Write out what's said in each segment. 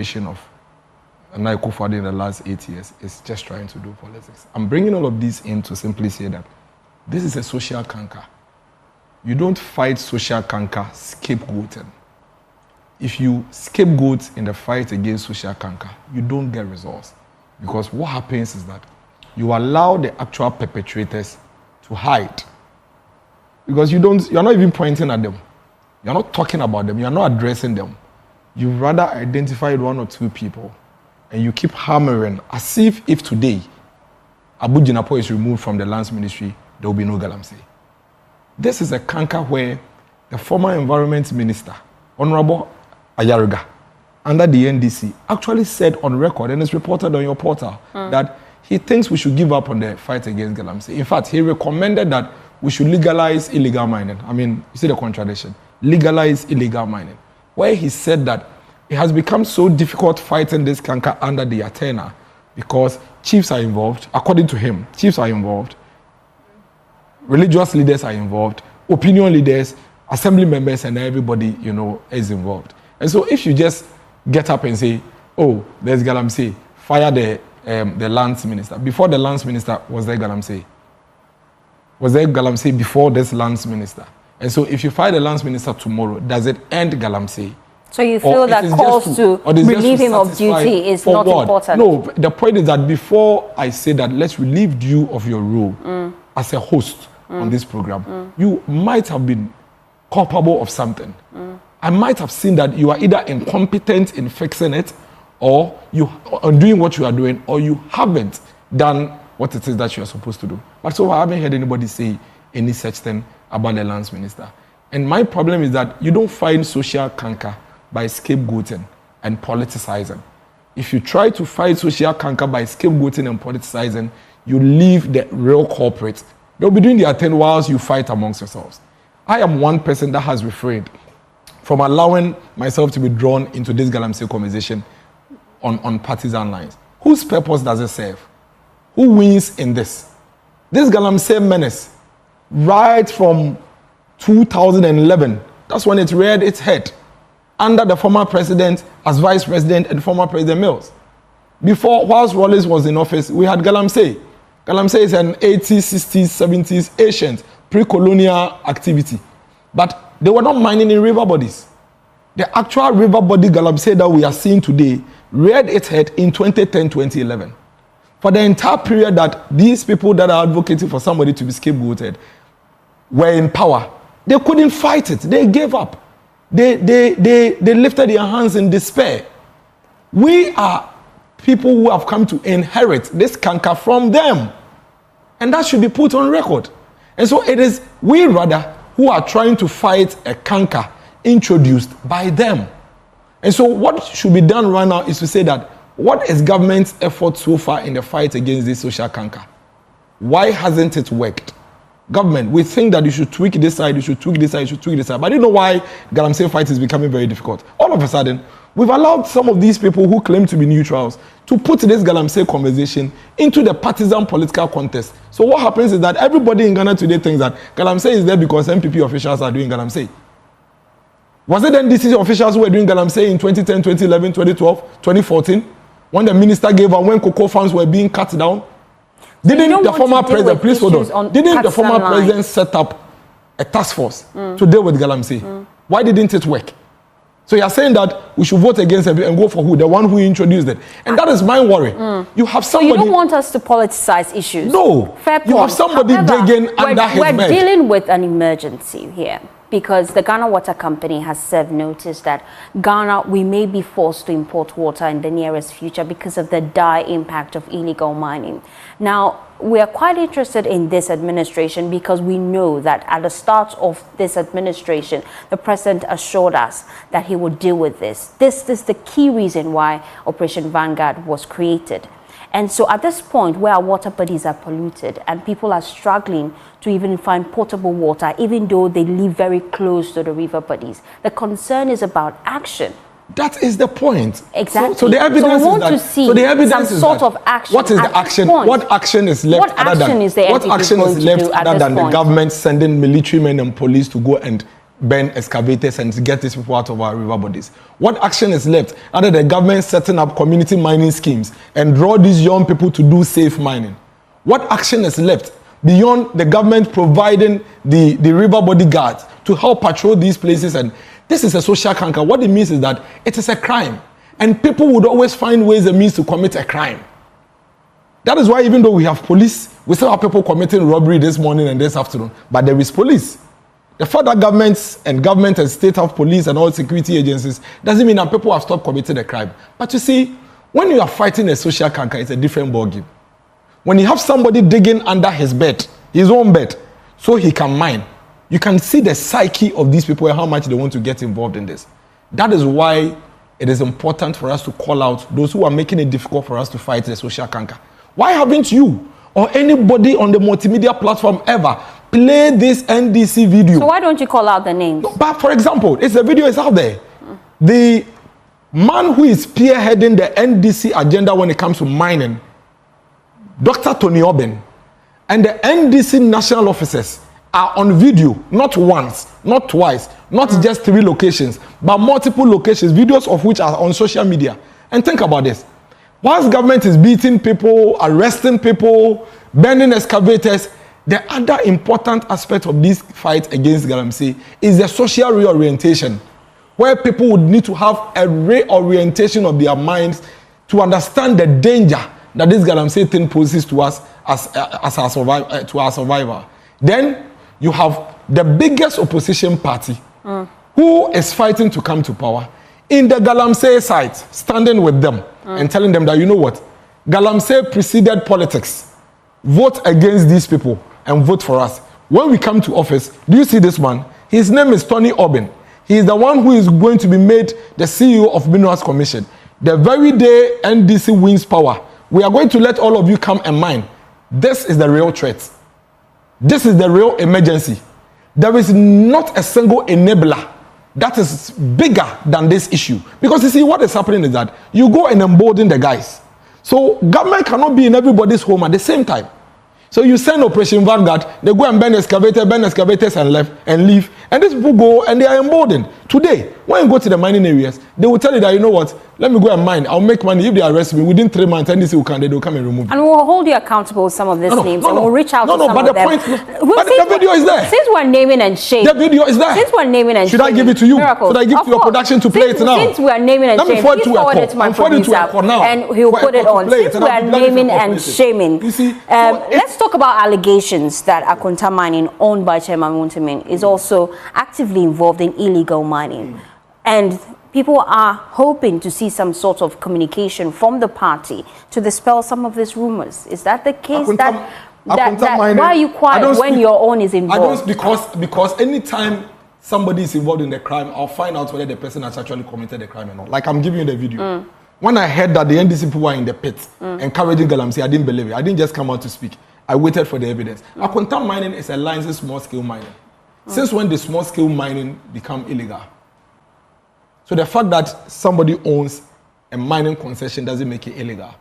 of Nana Akufo-Addo in the last 8 years is just trying to do politics. I'm bringing all of this in to simply say that this is a social canker. You don't fight social canker scapegoating. If you scapegoat in the fight against social canker, you don't get results. Because what happens is that you allow the actual perpetrators to hide. Because you're not even pointing at them. You're not talking about them. You're not addressing them. You rather identify one or two people and you keep hammering as if today Abu Jinapo is removed from the lands ministry, there will be no Galamsey. This is a canker where the former environment minister, Honorable Ayaruga, under the NDC, actually said on record, and it's reported on your portal, that he thinks we should give up on the fight against Galamsey. In fact, he recommended that we should legalize illegal mining. I mean, you see the contradiction. Legalize illegal mining. Where he said that it has become so difficult fighting this canker under the Atena because chiefs are involved, according to him, chiefs are involved, religious leaders are involved, opinion leaders, assembly members, and everybody, is involved. And so if you just get up and say, oh, there's Galamsey, fire the lands minister. Before the lands minister, was there Galamsey? Was there Galamsey before this lands minister? And so if you fire the lands minister tomorrow, does it end Galamsey? So you feel that calls to relieve him of duty is not important? No, the point is that before I say that, let's relieve you of your role as a host on this program, you might have been culpable of something. I might have seen that you are either incompetent in fixing it, or you are doing what you are doing, or you haven't done what it is that you are supposed to do. But so I haven't heard anybody say any such thing about the lands minister. And my problem is that you don't find social canker by scapegoating and politicizing. If you try to fight social canker by scapegoating and politicizing, you leave the real culprits. They'll be doing their thing whilst you fight amongst yourselves. I am one person that has refrained from allowing myself to be drawn into this Galamsey conversation on partisan lines. Whose purpose does it serve? Who wins in this? This Galamsey menace, right from 2011, that's when it reared its head, under the former president as vice president and former President Mills. Before, whilst Rawlings was in office, we had Galamsey. Galamsey is an 80s, 60s, 70s, ancient, pre-colonial activity. But they were not mining in river bodies. The actual river body Galamsey that we are seeing today reared its head in 2010-2011. For the entire period that these people that are advocating for somebody to be scapegoated were in power, they couldn't fight it. They gave up. They lifted their hands in despair. We are people who have come to inherit this canker from them. And that should be put on record. And so it is we rather who are trying to fight a canker introduced by them. And so what should be done right now is to say that what is government's effort so far in the fight against this social canker? Why hasn't it worked? Government, we think that you should tweak this side, you should tweak this side, you should tweak this side. But you know why Galamsey fight is becoming very difficult? All of a sudden, we've allowed some of these people who claim to be neutrals to put this Galamsey conversation into the partisan political contest. So what happens is that everybody in Ghana today thinks that Galamsey is there because MPP officials are doing Galamsey. Was it NDC officials who were doing Galamsey in 2010, 2011, 2012, 2014? When the minister gave out, when cocoa farms were being cut down? Didn't the former president, please hold on, didn't the former president set up a task force to deal with Galamsey? Why didn't it work? So you are saying that we should vote against it and go for who? The one who introduced it. And that is my worry. You have somebody... So you don't want us to politicize issues? No. Fair point. You have somebody digging under his bed. We're dealing with an emergency here, because the Ghana Water Company has served notice that Ghana, we may be forced to import water in the nearest future because of the dire impact of illegal mining. Now, we are quite interested in this administration because we know that at the start of this administration, the president assured us that he would deal with this. This is the key reason why Operation Vanguard was created. And so at this point where our water bodies are polluted and people are struggling to even find potable water, even though they live very close to the river bodies, the concern is about action. That is the point. Exactly. So the evidence so we want is that, to see so the evidence some is sort that, of action. What is the action? What action is left other than the government sending military men and police to go and burn excavators and get these people out of our river bodies? What action is left other than the government setting up community mining schemes and draw these young people to do safe mining? What action is left beyond the government providing the river body guards to help patrol these places? And this is a social canker. What it means is that it is a crime. And people would always find ways and means to commit a crime. That is why even though we have police, we still have people committing robbery this morning and this afternoon. But there is police. The fact that government and state have police and all security agencies doesn't mean that people have stopped committing a crime. But you see, when you are fighting a social canker, it's a different ballgame. When you have somebody digging under his bed, his own bed, so he can mine, you can see the psyche of these people and how much they want to get involved in this. That is why it is important for us to call out those who are making it difficult for us to fight the social canker. Why haven't you or anybody on the multimedia platform ever played this NDC video? So why don't you call out the names? No, but for example, the video is out there. The man who is spearheading the NDC agenda when it comes to mining, Dr. Tony Oben, and the NDC national officers are on video, not once, not twice, not just 3 locations, but multiple locations, videos of which are on social media. And think about this. Whilst government is beating people, arresting people, burning excavators, the other important aspect of this fight against Galamsey is the social reorientation, where people would need to have a reorientation of their minds to understand the danger that this Galamsey thing poses to us as our survival. Then you have the biggest opposition party who is fighting to come to power in the Galamsey side, standing with them and telling them that, you know what, Galamsey preceded politics. Vote against these people and vote for us. When we come to office, do you see this man? His name is Tony Oben. He is the one who is going to be made the CEO of Minerals Commission. The very day NDC wins power, we are going to let all of you come and mine. This is the real threat. This is the real emergency. There is not a single enabler that is bigger than this issue. Because you see, what is happening is that you go and embolden the guys. So government cannot be in everybody's home at the same time. So you send Operation Vanguard, they go and burn excavators and leave. And these people go and they are emboldened. Today, when you go to the mining areas, they will tell you that, you know what, let me go and mine. I'll make money. If they arrest me within 3 months, NDC will come, they will come and remove me. And we'll hold you accountable with some of these names and we'll reach out to some of them. The video is there. Since we're naming and shaming. The video is there. Since we're naming and Should I give it to you? Miracles. Should I give it to your production to play it now? Since we're naming and shaming, please forward it to my producer and he'll put it on. Since we're naming and shaming, let's talk about allegations that Akonta Mining, owned by Chairman Muntimin, is also actively involved in illegal mining. And people are hoping to see some sort of communication from the party to dispel some of these rumors. Is that the case? Why are you quiet when your own is involved? I don't, because anytime somebody is involved in the crime, I'll find out whether the person has actually committed the crime or not. Like I'm giving you the video. When I heard that the NDC people were in the pit encouraging Galamsey, I didn't believe it. I didn't just come out to speak. I waited for the evidence. Akonta Mining is a licensed small-scale mining. Since when did small-scale mining become illegal? So the fact that somebody owns a mining concession doesn't make it illegal.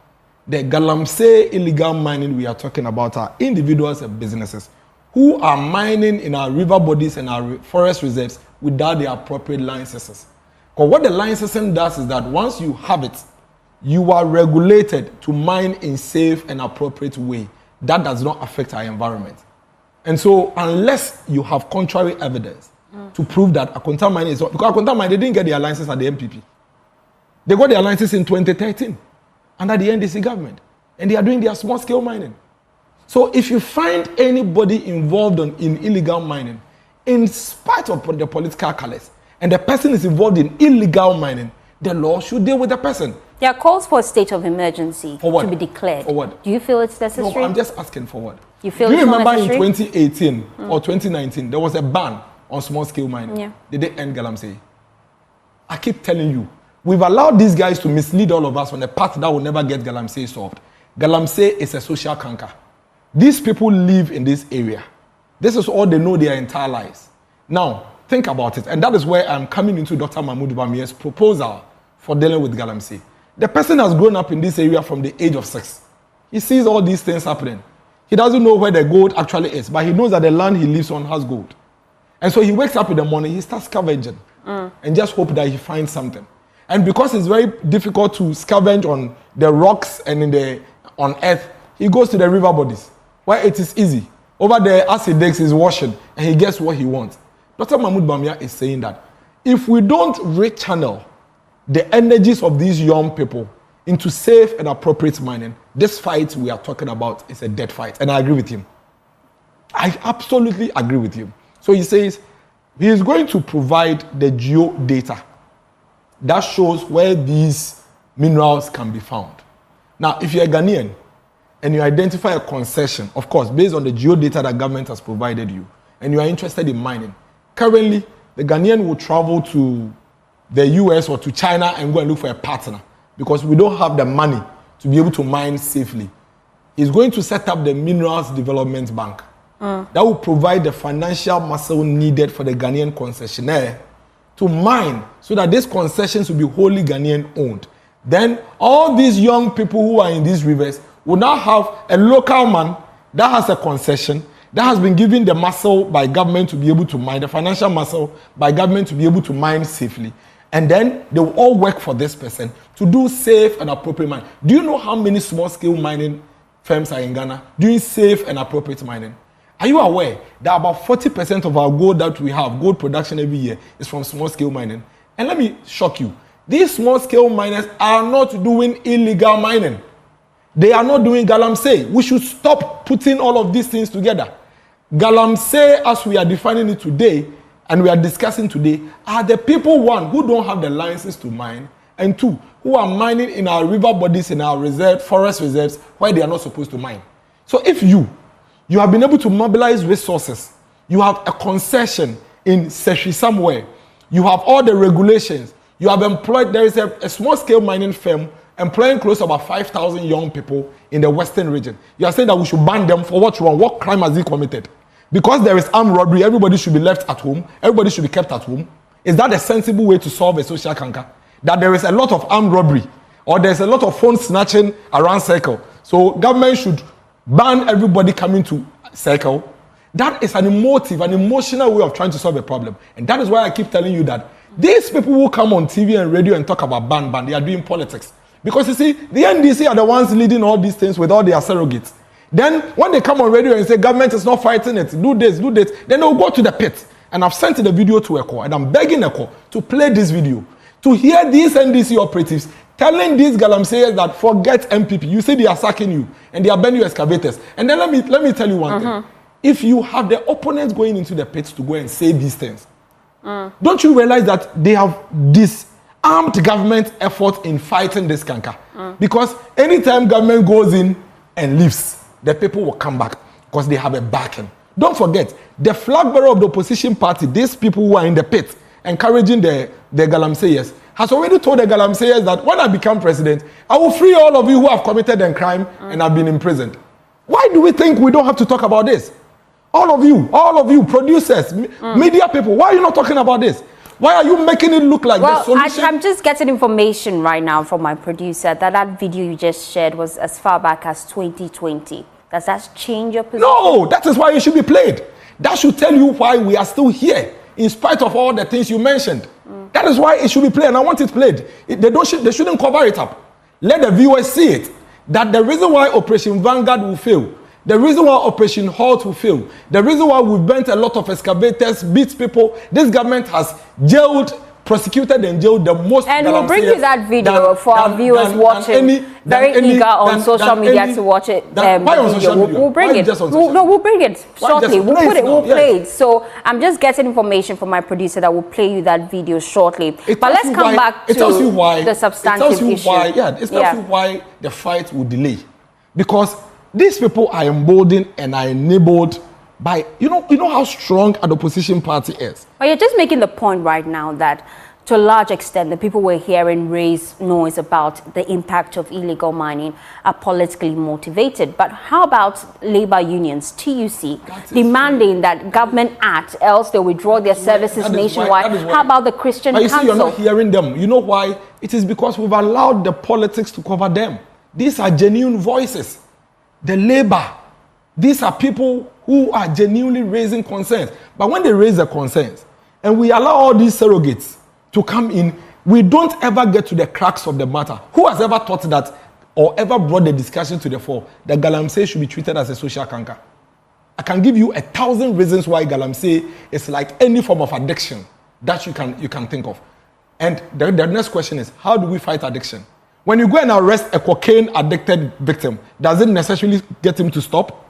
The Galamsey illegal mining we are talking about are individuals and businesses who are mining in our river bodies and our forest reserves without the appropriate licenses. Because what the licensing does is that once you have it, you are regulated to mine in safe and appropriate way. That does not affect our environment. And so unless you have contrary evidence to prove that Akonta Mining is not, because Akonta Mining, they didn't get their license at the MPP. They got their license in 2013 under the NDC government. And they are doing their small-scale mining. So if you find anybody involved in illegal mining, in spite of the political colors, and the person is involved in illegal mining, the law should deal with the person. There are calls for a state of emergency to be declared. For what? Do you feel it's necessary? No, I'm just asking for what. You feel Do you it's remember not necessary? in 2018 or 2019, there was a ban on small-scale mining. Yeah. Did they end Galamsey? I keep telling you, we've allowed these guys to mislead all of us on a path that will never get Galamsey solved. Galamsey is a social canker. These people live in this area. This is all they know their entire lives. Now, think about it. And that is where I'm coming into Dr. Mahmoud Bamiye's proposal for dealing with Galamsey. The person has grown up in this area from the age of 6. He sees all these things happening. He doesn't know where the gold actually is, but he knows that the land he lives on has gold. And so he wakes up in the morning, he starts scavenging and just hope that he finds something. And because it's very difficult to scavenge on the rocks and on earth, he goes to the river bodies where it is easy. Over there, as he digs, he's washing and he gets what he wants. Dr. Mahmoud Bawumia is saying that if we don't rechannel the energies of these young people into safe and appropriate mining, this fight we are talking about is a dead fight. And I agree with him. I absolutely agree with him. So he says he is going to provide the geo data that shows where these minerals can be found. Now, if you're a Ghanaian and you identify a concession, of course, based on the geo data that government has provided you, and you are interested in mining, currently, the Ghanaian will travel to the US or to China and go and look for a partner because we don't have the money to be able to mine safely. He's going to set up the Minerals Development Bank. That will provide the financial muscle needed for the Ghanaian concessionaire to mine so that these concessions will be wholly Ghanaian owned. Then all these young people who are in these rivers will now have a local man that has a concession that has been given the muscle by government to be able to mine, the financial muscle by government to be able to mine safely. And then they will all work for this person to do safe and appropriate mining. Do you know how many small-scale mining firms are in Ghana doing safe and appropriate mining? Are you aware that about 40% of our gold that we have, gold production every year, is from small-scale mining? And let me shock you. These small-scale miners are not doing illegal mining. They are not doing galamsey. We should stop putting all of these things together. Galamsey, as we are defining it today, and we are discussing today, are the people, one, who don't have the license to mine, and two, who are mining in our river bodies, in our reserve, forest reserves, where they are not supposed to mine. So if you have been able to mobilize resources, you have a concession in Seshi somewhere, you have all the regulations, you have employed, there is a small-scale mining firm employing close to about 5,000 young people in the western region. You are saying that we should ban them for what wrong? What crime has he committed? Because there is armed robbery, everybody should be left at home, everybody should be kept at home. Is that a sensible way to solve a social canker? That there is a lot of armed robbery, or there's a lot of phone snatching around Circle. So government should ban everybody coming to Circle. That is an emotive, an emotional way of trying to solve a problem. And that is why I keep telling you that these people who come on TV and radio and talk about ban, they are doing politics. Because you see, the NDC are the ones leading all these things with all their surrogates. Then when they come on radio and say government is not fighting it, do this, then they'll go to the pit. And I've sent the video to ECHO, and I'm begging ECHO to play this video, to hear these NDC operatives telling these galamseyers that forget MPP. You say they are sacking you, and they are burning your excavators. And then let me tell you one thing. If you have the opponents going into the pits to go and say these things, don't you realize that they have disarmed government effort in fighting this canker? Because anytime government goes in and leaves, the people will come back because they have a backing. Don't forget, the flag bearer of the opposition party, these people who are in the pit encouraging the galamseyers, has already told the galamseyers that when I become president, I will free all of you who have committed a crime and have been imprisoned. Why do we think we don't have to talk about this? All of you, producers, media people, why are you not talking about this? Why are you making it look like the solution? I'm just getting information right now from my producer that video you just shared was as far back as 2020. Does that change your position? No, that is why it should be played. That should tell you why we are still here, in spite of all the things you mentioned. That is why it should be played, and I want it played. They shouldn't cover it up. Let the viewers see it. That the reason why Operation Vanguard will fail, the reason why Operation Halt will fail, the reason why we've burnt a lot of excavators, beat people, this government has jailed, prosecuted and jailed the most. And we'll bring you that video for our viewers watching. Very eager on social media to watch it. Why on social media? We'll bring it. We'll bring it shortly. We'll play it. So I'm just getting information from my producer that will play you that video shortly. But let's come back to the substantive issue. It tells you why the fight will delay. Because these people are emboldened and are enabled by, you know how strong an opposition party is. But you're just making the point right now that to a large extent the people we're hearing raise noise about the impact of illegal mining are politically motivated. But how about labor unions, TUC, demanding that government act, else they'll withdraw their services nationwide? How about the Christian Council? You see, you're not hearing them. You know why? It is because we've allowed the politics to cover them. These are genuine voices. The labor, these are people who are genuinely raising concerns. But when they raise the concerns, and we allow all these surrogates to come in, we don't ever get to the crux of the matter. Who has ever thought that, or ever brought the discussion to the fore, that galamsey should be treated as a social canker? I can give you 1,000 reasons why galamsey is like any form of addiction that you can think of. And the next question is, how do we fight addiction? When you go and arrest a cocaine-addicted victim, does it necessarily get him to stop?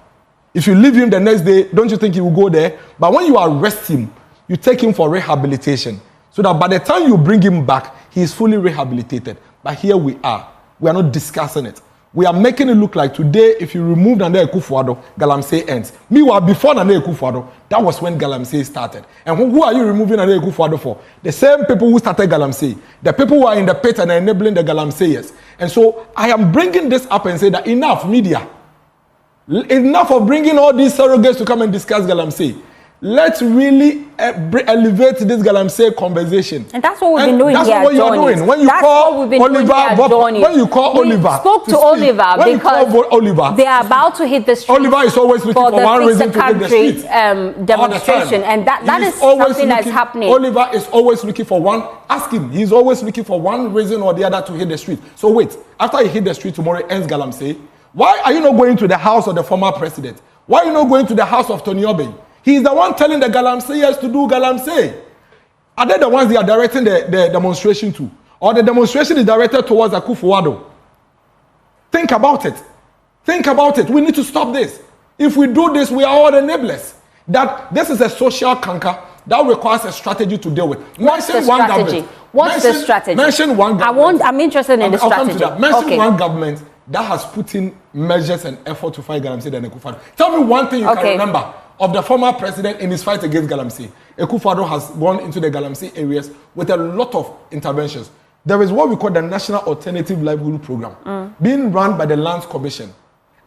If you leave him the next day, don't you think he will go there? But when you arrest him, you take him for rehabilitation, so that by the time you bring him back, he is fully rehabilitated. But here we are not discussing it. We are making it look like today, if you remove Nana Akufo-Addo, galamsey ends. Meanwhile, before Nana Akufo-Addo, that was when galamsey started. And who are you removing Nana Akufo-Addo for? The same people who started galamsey. The people who are in the pit and enabling the galamseyers. And so I am bringing this up and say that enough, media. Enough of bringing all these surrogates to come and discuss galamsey. Let's really elevate this galamsey conversation. And that's what we've been doing here. That's what you are doing. When you call Oliver, spoke to Oliver because they are about to hit the street. Oliver is always looking for one reason to hit the street. Demonstration, and that is something that's happening. Oliver is always looking for one. Ask him. He's always looking for one reason or the other to hit the street. So wait, after he hit the street tomorrow, ends galamsey. Why are you not going to the house of the former president? Why are you not going to the house of Tony Obey? He's the one telling the galamseyers to do galamsey. Are they the ones they are directing the demonstration to? Or the demonstration is directed towards Akufo-Addo? Think about it. Think about it. We need to stop this. If we do this, we are all enablers. That this is a social canker that requires a strategy to deal with. What's the strategy? What's the strategy? Mention one government. I'm interested in the strategy. Mention one government that has put in measures and effort to fight galamsey than Akufo-Addo. Tell me one thing you can remember of the former president in his fight against galamsey. Akufo-Addo has gone into the galamsey areas with a lot of interventions. There is what we call the National Alternative Livelihood Program, being run by the Lands Commission.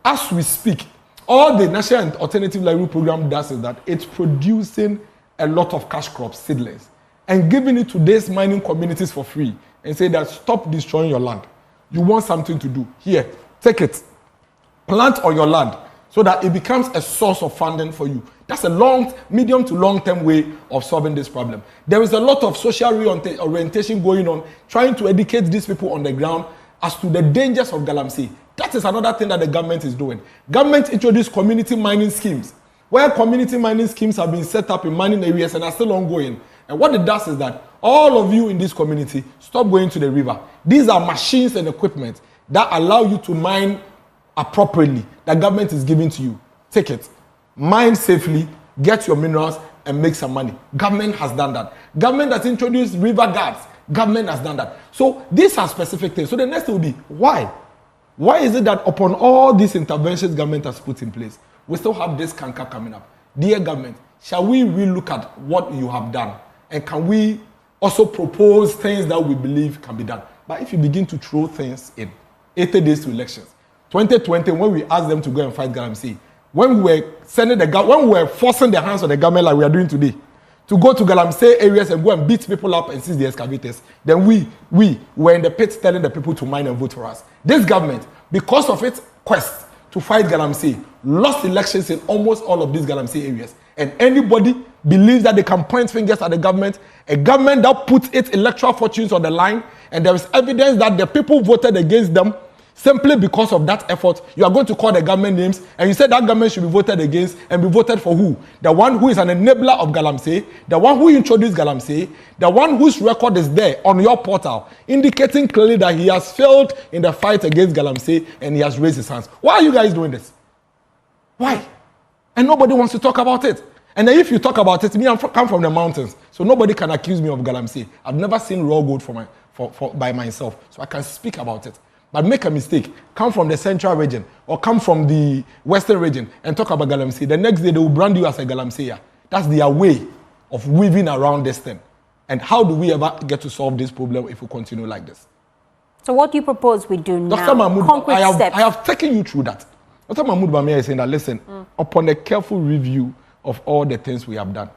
As we speak, all the National Alternative Livelihood Program does is that it's producing a lot of cash crops, seedlings, and giving it to these mining communities for free and say that stop destroying your land. You want something to do. Here, take it. Plant on your land so that it becomes a source of funding for you. That's a medium to long-term way of solving this problem. There is a lot of social orientation going on, trying to educate these people on the ground as to the dangers of galamsey. That is another thing that the government is doing. Government introduced community mining schemes, where community mining schemes have been set up in mining areas and are still ongoing. And what it does is that all of you in this community stop going to the river. These are machines and equipment that allow you to mine appropriately. The government is giving to you. Take it. Mine safely, get your minerals, and make some money. Government has done that. Government has introduced river guards. Government has done that. So these are specific things. So the next thing will be, why? Why is it that upon all these interventions government has put in place, we still have this canker coming up? Dear government, shall we relook at what you have done? And can we also propose things that we believe can be done? But if you begin to throw things in, 80 days to elections, 2020, when we asked them to go and fight galamsey, when we were forcing the hands of the government like we are doing today, to go to galamsey areas and go and beat people up and seize the excavators, then we were in the pits telling the people to mine and vote for us. This government, because of its quest to fight galamsey, lost elections in almost all of these galamsey areas. And anybody believes that they can point fingers at the government, a government that puts its electoral fortunes on the line, and there is evidence that the people voted against them simply because of that effort. You are going to call the government names, and you said that government should be voted against, and be voted for who? The one who is an enabler of galamsey, the one who introduced galamsey, the one whose record is there on your portal, indicating clearly that he has failed in the fight against galamsey, and he has raised his hands. Why are you guys doing this? Why? And nobody wants to talk about it. And then if you talk about it, I come from the mountains, so nobody can accuse me of galamsey. I've never seen raw gold by myself, so I can speak about it. But make a mistake, come from the central region or come from the western region and talk about galamsey. The next day they will brand you as a galamseyer. That's their way of weaving around this thing. And how do we ever get to solve this problem if we continue like this? So what do you propose we do now? Dr. Mahmoud, I have taken you through that. Dr. Mahmoud Bamia is saying that, listen, upon a careful review of all the things we have done,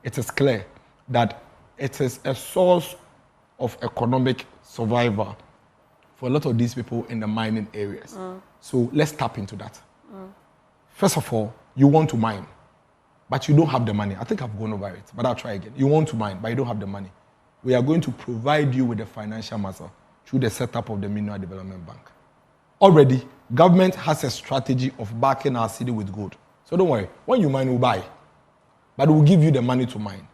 it is clear that it is a source of economic survival for a lot of these people in the mining areas. So let's tap into that. First of all, you want to mine. but you don't have the money. I think I've gone over it, but I'll try again. You want to mine, but you don't have the money. We are going to provide you with the financial muscle through the setup of the Mineral Development Bank. Already, government has a strategy of backing our city with gold. So don't worry. When you mine, we'll buy. But we'll give you the money to mine.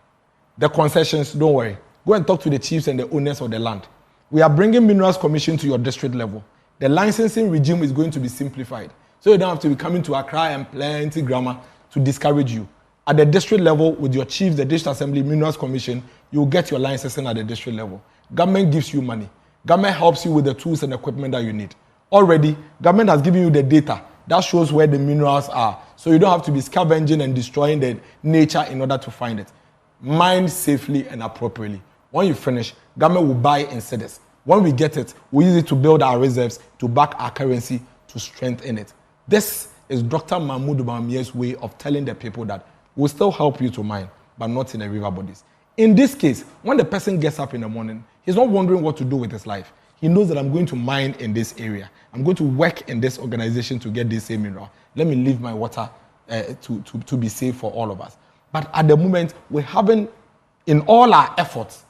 The concessions, don't worry. Go and talk to the chiefs and the owners of the land. We are bringing Minerals Commission to your district level. The licensing regime is going to be simplified. So you don't have to be coming to Accra and plenty grammar to discourage you. At the district level, with your chiefs, the district assembly, Minerals Commission, you'll get your licensing at the district level. Government gives you money. Government helps you with the tools and equipment that you need. Already, government has given you the data that shows where the minerals are. So you don't have to be scavenging and destroying the nature in order to find it. Mine safely and appropriately. When you finish, government will buy in cedis. When we get it, we use it to build our reserves, to back our currency, to strengthen it. This is Dr. Mahmoud Bawumia's way of telling the people that we'll still help you to mine, but not in the river bodies. In this case, when the person gets up in the morning, he's not wondering what to do with his life. He knows that I'm going to mine in this area. I'm going to work in this organization to get this same mineral. Let me leave my water to be safe for all of us. But at the moment, we haven't, in all our efforts,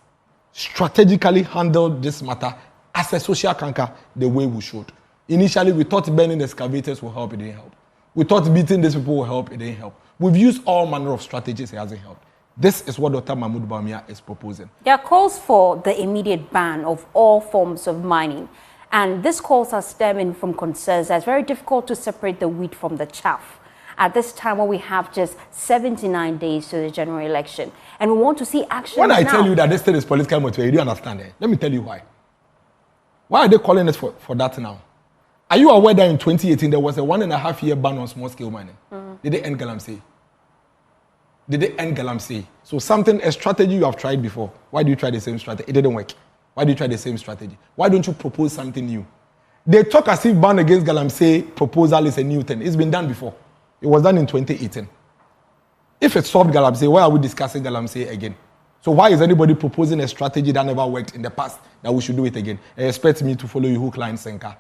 strategically handled this matter as a social canker the way we should. Initially, we thought burning the excavators will help, it didn't help. We thought beating these people will help, it didn't help. We've used all manner of strategies, it hasn't helped. This is what Dr. Mahmoud Bawumia is proposing. There are calls for the immediate ban of all forms of mining. And these calls are stemming from concerns that it's very difficult to separate the wheat from the chaff at this time when we have just 79 days to the general election. And we want to see action When I now. tell you that this thing is political motivated, you do understand it. Let me tell you why. Why are they calling it for that now? Are you aware that in 2018 there was a 1.5 year ban on small scale mining? Did they end galamsey? Did they end galamsey? So a strategy you have tried before. Why do you try the same strategy? It didn't work. Why do you try the same strategy? Why don't you propose something new? They talk as if ban against galamsey proposal is a new thing. It's been done before. It was done in 2018. If it solved galamsey, why are we discussing galamsey again? So why is anybody proposing a strategy that never worked in the past that we should do it again? And expect me to follow you hook, line, sinker?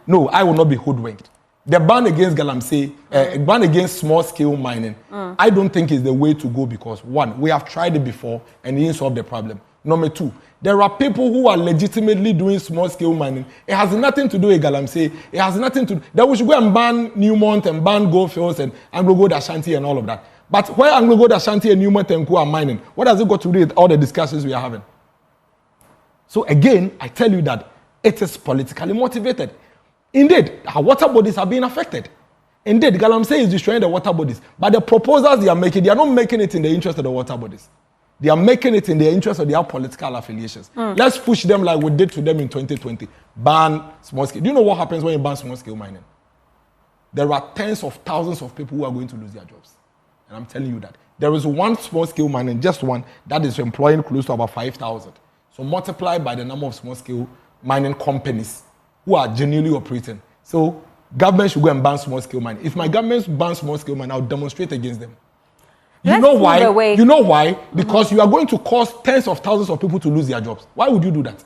No, I will not be hoodwinked. The ban against galamsey, ban against small-scale mining, I don't think is the way to go because, one, we have tried it before and it didn't solve the problem. Number two, there are people who are legitimately doing small-scale mining. It has nothing to do with galamsey. It has nothing to do... That we should go and ban Newmont and ban Goldfields and Anglo-Gold Ashanti and all of that. But where Anglo-Gold Ashanti and Newmont and Co are mining, what has it got to do with all the discussions we are having? So again, I tell you that it is politically motivated. Indeed, our water bodies are being affected. Indeed, galamsey is destroying the water bodies. But the proposals they are making, they are not making it in the interest of the water bodies. They are making it in the interest of their political affiliations. Let's push them like we did to them in 2020. Ban small scale. Do you know what happens when you ban small scale mining? There are tens of thousands of people who are going to lose their jobs. And I'm telling you that. There is one small scale mining, just one, that is employing close to about 5,000. So multiply by the number of small scale mining companies who are genuinely operating. So government should go and ban small scale mining. If my government bans small scale mining, I'll demonstrate against them. You know why? You know why? Because you are going to cause tens of thousands of people to lose their jobs. Why would you do that?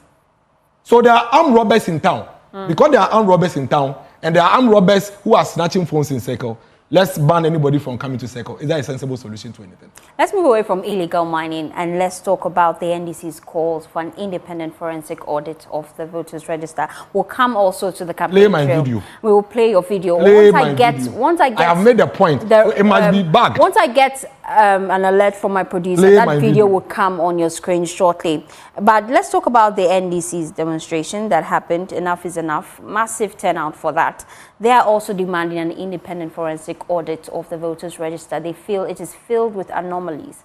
So there are armed robbers in town. Because there are armed robbers in town, and there are armed robbers who are snatching phones in Circle, let's ban anybody from coming to Circle. Is that a sensible solution to anything? Let's move away from illegal mining and let's talk about the NDC's calls for an independent forensic audit of the voters' register. We'll come also to the campaign. Play my video. We will play your video. Once I get, I have made a point. So it must be bagged. Once I get an alert from my producer, that video will come on your screen shortly. But let's talk about the NDC's demonstration that happened. Enough is enough. Massive turnout for that. They are also demanding an independent forensic audit of the voters' register. They feel it is filled with anomalies.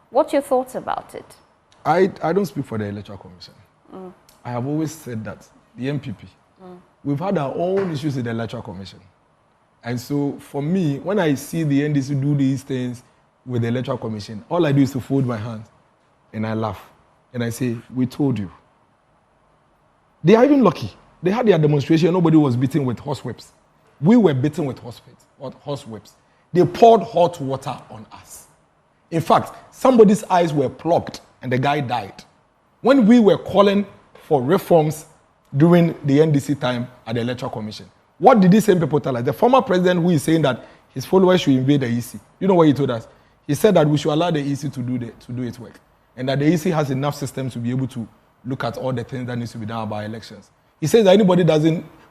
What's your thoughts about it? I don't speak for the Electoral Commission. I have always said that the MPP, we've had our own issues with the Electoral Commission. And so for me, when I see the NDC do these things with the Electoral Commission, all I do is to fold my hands and I laugh. And I say, we told you. They are even lucky. They had their demonstration, nobody was beaten with horse whips. We were beaten with horse whips. They poured hot water on us. In fact, somebody's eyes were plugged and the guy died. When we were calling for reforms during the NDC time at the Electoral Commission, what did these same people tell us? The former president who is saying that his followers should invade the EC. You know what he told us? He said that we should allow the EC to do its work, and that the EC has enough systems to be able to look at all the things that needs to be done about elections. He says that anybody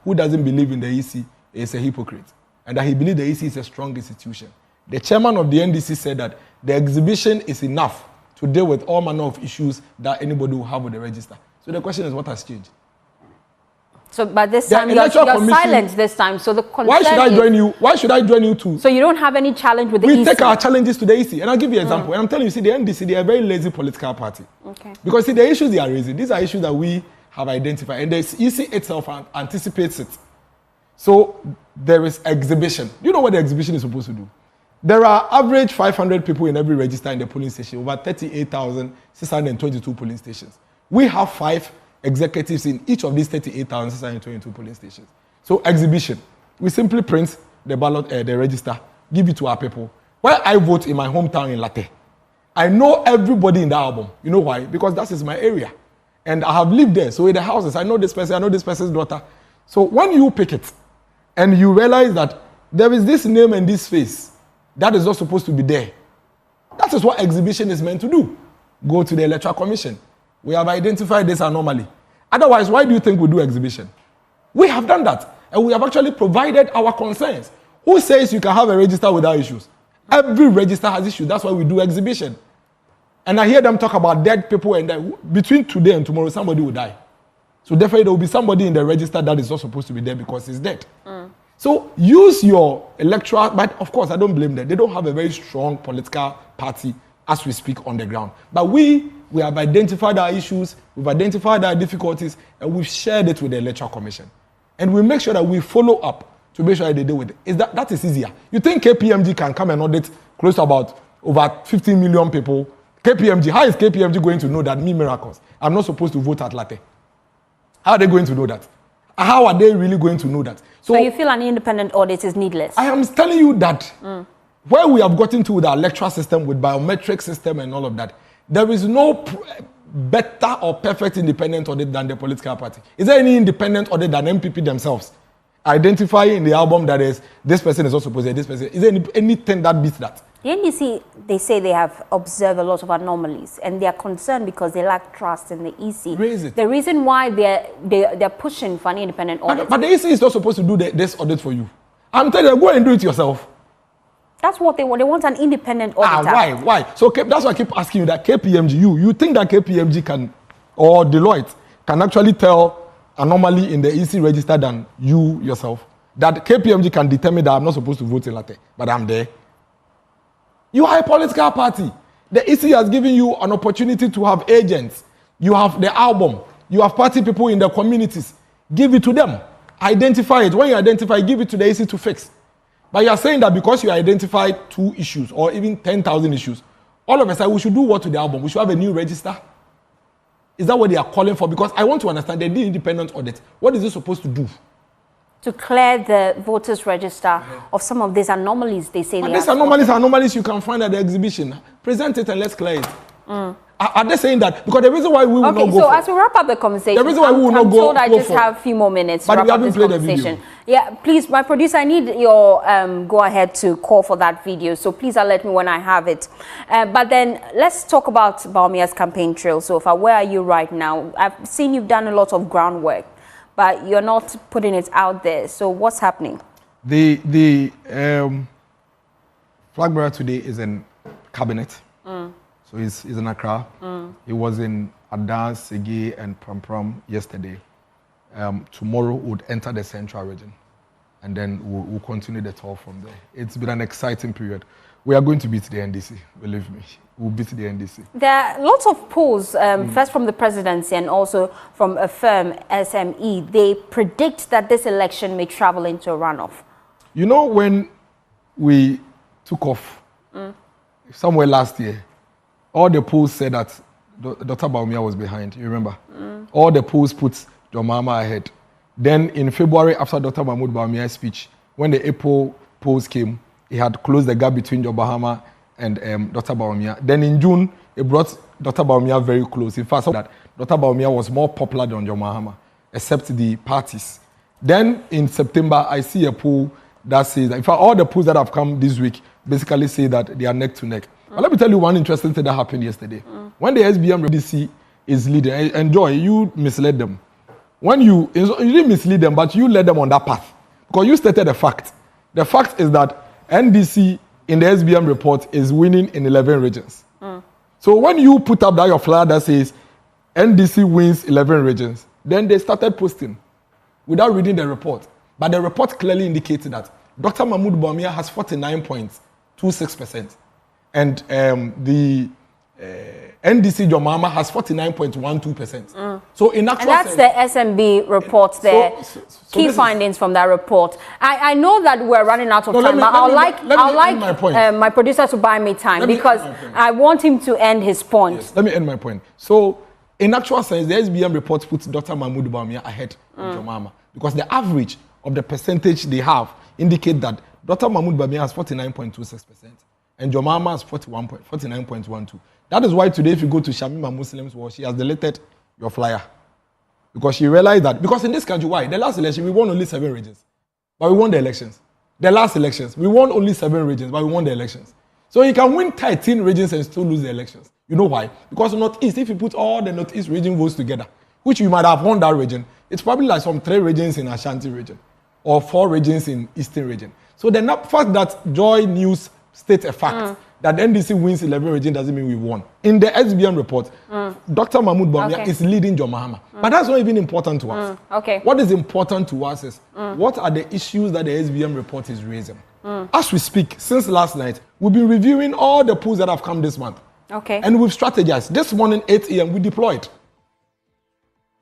who doesn't believe in the EC is a hypocrite, and that he believes the EC is a strong institution. The chairman of the NDC said that the exhibition is enough to deal with all manner of issues that anybody will have with the register. So the question is, what has changed? So, but this time you're silent this time. So the concern why should I join you? Why should I join you too? So you don't have any challenge with the EC? We take our challenges to the EC, and I'll give you an example. And I'm telling you, see, the NDC, they are a very lazy political party. Okay. Because see, the issues they are raising, these are issues that we have identified, and the EC itself anticipates it. So there is exhibition. You know what the exhibition is supposed to do? There are average 500 people in every register in the polling station, over 38,622 polling stations. We have 5 executives in each of these 38,622 polling stations. So exhibition, we simply print the ballot, the register, give it to our people. When I vote in my hometown in Latte, I know everybody in the album. You know why? Because that is my area. And I have lived there. So in the houses, I know this person, I know this person's daughter. So when you pick it, and you realize that there is this name and this face, that is not supposed to be there. That is what exhibition is meant to do. Go to the Electoral Commission. We have identified this anomaly. Otherwise, why do you think we do exhibition? We have done that. And we have actually provided our concerns. Who says you can have a register without issues? Every register has issues. That's why we do exhibition. And I hear them talk about dead people, and between today and tomorrow, somebody will die. So definitely there will be somebody in the register that is not supposed to be there because he's dead. So use your electoral, but of course I don't blame them. They don't have a very strong political party as we speak on the ground. But we have identified our issues, we've identified our difficulties, and we've shared it with the Electoral Commission. And we make sure that we follow up to make sure that they deal with it. That is easier. You think KPMG can come and audit close to about over 15 million people? KPMG, how is KPMG going to know that me, Miracles, I'm not supposed to vote at Latte? How are they going to know that? How are they really going to know that? So you feel an independent audit is needless? I am telling you that where we have gotten to with our electoral system, with biometric system and all of that, there is no better or perfect independent audit than the political party. Is there any independent audit than MPP themselves? Identifying in the album that is, this person is not supposed to, this person. Is there anything that beats that? The NDC, they say they have observed a lot of anomalies, and they are concerned because they lack trust in the EC. Raise it. The reason why they're pushing for an independent audit. But the EC is not supposed to do this audit for you. I'm telling you, go and do it yourself. That's what they want. They want an independent auditor. Why? So that's why I keep asking you that KPMG, you think that KPMG can, or Deloitte, can actually tell anomaly in the EC register than you yourself? That KPMG can determine that I'm not supposed to vote in Latte, but I'm there. You are a political party. The EC has given you an opportunity to have agents. You have the album. You have party people in the communities. Give it to them. Identify it. When you identify, give it to the EC to fix. But you are saying that because you identified 2 issues or even 10,000 issues, all of a sudden we should do what to the album? We should have a new register? Is that what they are calling for? Because I want to understand the independent audit. What is it supposed to do? To clear the voters' register of some of these anomalies they say they have. These anomalies you can find at the exhibition. Present it and let's clear it. Are they saying that? Because the reason why we will not go. Okay, so as we wrap up the conversation, the reason why we will not go. I just have a few more minutes to wrap up this conversation. Yeah, please, my producer, I need your go ahead to call for that video. So please alert me when I have it. But then let's talk about Bawumia's campaign trail so far. Where are you right now? I've seen you've done a lot of groundwork, but you're not putting it out there. So what's happening? The flag bearer today is in cabinet. So he's in Accra. He was in Adan, Segi, and Pram yesterday. Tomorrow would enter the central region, and then we'll continue the tour from there. It's been an exciting period. We are going to beat the NDC, believe me. We'll beat the NDC. There are lots of polls, first from the presidency and also from a firm, SME. They predict that this election may travel into a runoff. You know, when we took off, somewhere last year, all the polls said that Dr. Bawumia was behind. You remember? All the polls put John Mahama ahead. Then in February, after Dr. Mahmoud Bawumia's speech, when the April polls came, he had closed the gap between John Mahama and Dr. Bawumia. Then in June, it brought Dr. Bawumia very close. In fact, so that Dr. Bawumia was more popular than John Mahama, except the parties. Then in September, I see a poll that says that. In fact, all the polls that have come this week basically say that they are neck to neck. But let me tell you one interesting thing that happened yesterday. When the SBM RDC is leading, enjoy, you misled them. When you didn't mislead them, but you led them on that path. Because you stated the fact. The fact is that NDC in the SBM report is winning in 11 regions. So when you put up that your flyer that says NDC wins 11 regions, then they started posting without reading the report. But the report clearly indicated that Dr. Mahmoud Bawumia has 49.26%. And the NDC John Mahama has 49.12%. So in actual and that's the SMB report there. Key findings from that report. I know that we're running out of time, but I'd like my producer to buy me time because I want him to end his point. Yes, let me end my point. So in actual sense, the SBM report puts Dr. Mahmoud Bawumia ahead of John Mahama because the average of the percentage they have indicate that Dr. Mahmoud Bawumia has 49.26% and John Mahama has 49.12%. That is why today, if you go to Shamima Muslim's wall, she has deleted your flyer. Because she realized that, because in this country, why? The last election, we won only 7 regions. But we won the elections. The last elections, we won only 7 regions, but we won the elections. So you can win 13 regions and still lose the elections. You know why? Because Northeast, if you put all the Northeast region votes together, which you might have won that region, it's probably like some 3 regions in Ashanti region or 4 regions in Eastern region. So the fact that Joy News states a fact that NDC wins 11 regions doesn't mean we won. In the SBM report, Dr. Mahmoud Bawumia is leading John Mahama. But that's not even important to us. What is important to us is what are the issues that the SBM report is raising. As we speak, since last night, we've been reviewing all the polls that have come this month. And we've strategized. This morning, 8 a.m., we deployed.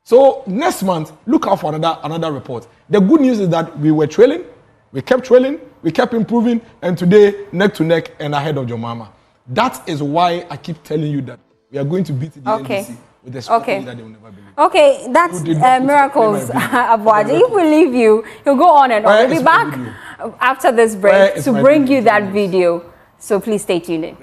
So next month, look out for another report. The good news is that we were trailing, we kept trailing, we kept improving, and today, neck to neck and ahead of John Mahama. That is why I keep telling you that we are going to beat the NDC with the strategy that they will never believe. Okay, that's Miracles Aboagye. If we leave you, you'll go on and on. We'll be back after this break to bring you that video. So please stay tuned in.